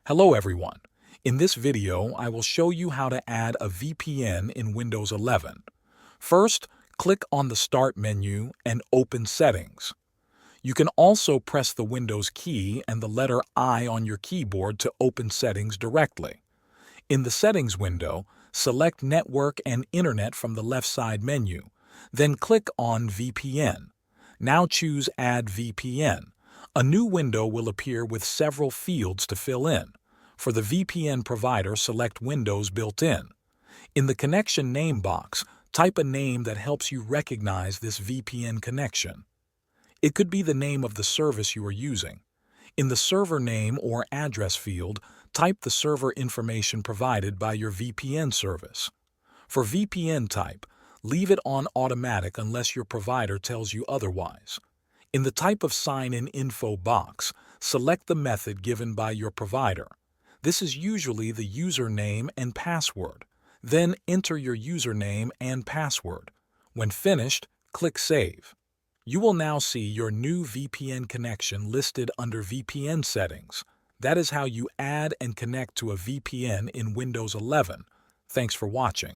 Hello everyone. In this video, I will show you how to add a VPN in Windows 11. First, click on the Start menu and open Settings. You can also press the Windows key and the letter I on your keyboard to open Settings directly. In the Settings window, select Network and Internet from the left side menu. Then click on VPN. Now choose Add VPN. A new window will appear with several fields to fill in. For the VPN provider, select Windows built-in. In the connection name box, type a name that helps you recognize this VPN connection. It could be the name of the service you are using. In the server name or address field, type the server information provided by your VPN service. For VPN type, leave it on automatic unless your provider tells you otherwise. In the Type of Sign-in info box, select the method given by your provider. This is usually the username and password. Then enter your username and password. When finished, click Save. You will now see your new VPN connection listed under VPN settings. That is how you add and connect to a VPN in Windows 11. Thanks for watching.